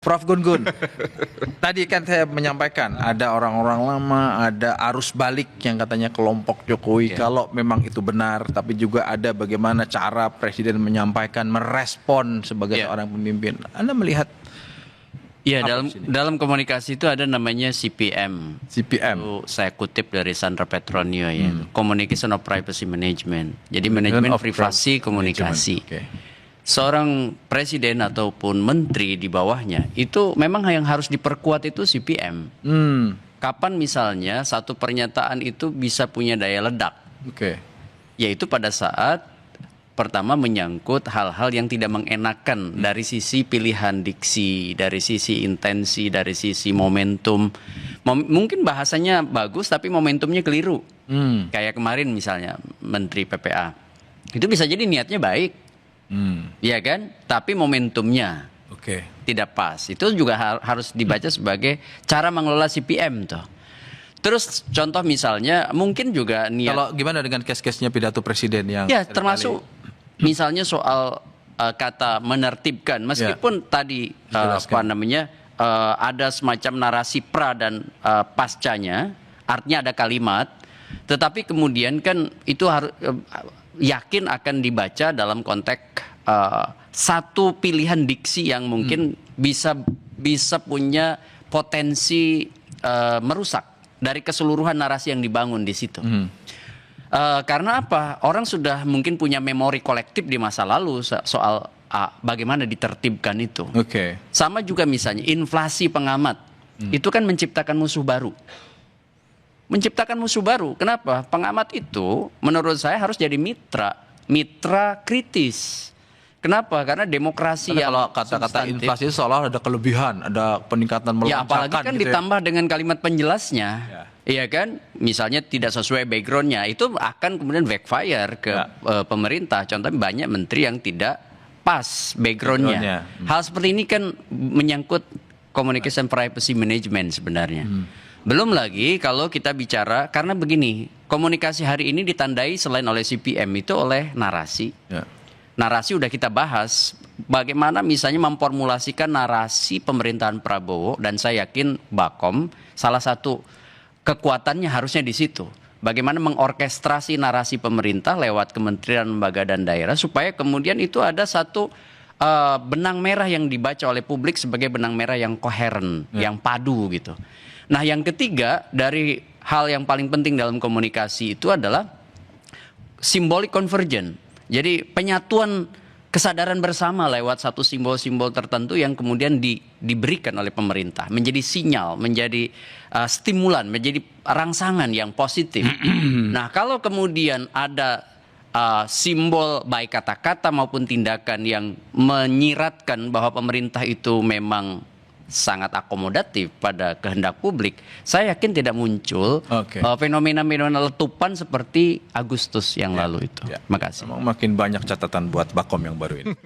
Prof. Gun-Gun, tadi kan saya menyampaikan ada orang-orang lama, ada arus balik yang katanya kelompok Jokowi. Kalau memang itu benar, tapi juga ada bagaimana cara Presiden menyampaikan, merespon sebagai seorang pemimpin. Anda melihat? Ya, dalam komunikasi itu ada namanya CPM. CPM. Itu saya kutip dari Sandra Petronio ya. Communication of Privacy Management. Jadi manajemen privasi komunikasi. Seorang presiden ataupun menteri di bawahnya itu memang yang harus diperkuat itu CPM. Kapan misalnya satu pernyataan itu bisa punya daya ledak? Yaitu pada saat pertama menyangkut hal-hal yang tidak mengenakan dari sisi pilihan diksi, dari sisi intensi, dari sisi momentum. Mungkin bahasanya bagus tapi momentumnya keliru. Kayak kemarin misalnya Menteri PPA. Itu bisa jadi niatnya baik. Ya kan? Tapi momentumnya tidak pas. Itu juga harus dibaca sebagai cara mengelola CPM tuh. Terus contoh misalnya mungkin juga niat. Kalau gimana dengan case-case-nya pidato presiden yang termasuk misalnya soal kata menertibkan, meskipun tadi ada semacam narasi pra dan pascanya, artinya ada kalimat, tetapi kemudian kan itu harus yakin akan dibaca dalam konteks satu pilihan diksi yang mungkin bisa punya potensi merusak dari keseluruhan narasi yang dibangun di situ. Karena apa? Orang sudah mungkin punya memori kolektif di masa lalu soal bagaimana ditertibkan itu. Sama juga misalnya inflasi pengamat itu kan menciptakan musuh baru. Menciptakan musuh baru. Kenapa? Pengamat itu menurut saya harus jadi mitra kritis. Kenapa? Karena demokrasi kalau kata-kata inflasi itu seolah ada kelebihan, ada peningkatan melonjakan. Ya apalagi kan ditambah dengan kalimat penjelasnya. Iya kan? Misalnya tidak sesuai backgroundnya, itu akan kemudian backfire ke pemerintah. Contohnya banyak menteri yang tidak pas backgroundnya. Hal seperti ini kan menyangkut communication privacy management sebenarnya. Belum lagi kalau kita bicara, karena begini, komunikasi hari ini ditandai selain oleh CPM itu oleh narasi. Narasi udah kita bahas, bagaimana misalnya memformulasikan narasi pemerintahan Prabowo, dan saya yakin Bakom salah satu kekuatannya harusnya di situ. Bagaimana mengorkestrasi narasi pemerintah lewat kementerian, lembaga, dan daerah, supaya kemudian itu ada satu benang merah yang dibaca oleh publik sebagai benang merah yang koheren, yang padu gitu. Nah yang ketiga dari hal yang paling penting dalam komunikasi itu adalah symbolic convergence. Jadi penyatuan kesadaran bersama lewat satu simbol-simbol tertentu yang kemudian diberikan oleh pemerintah. Menjadi sinyal, menjadi stimulan, menjadi rangsangan yang positif. Nah kalau kemudian ada simbol baik kata-kata maupun tindakan yang menyiratkan bahwa pemerintah itu memang sangat akomodatif pada kehendak publik, saya yakin tidak muncul fenomena-fenomena letupan seperti Agustus yang lalu itu. Terima kasih. Makin banyak catatan buat Bakom yang baru ini.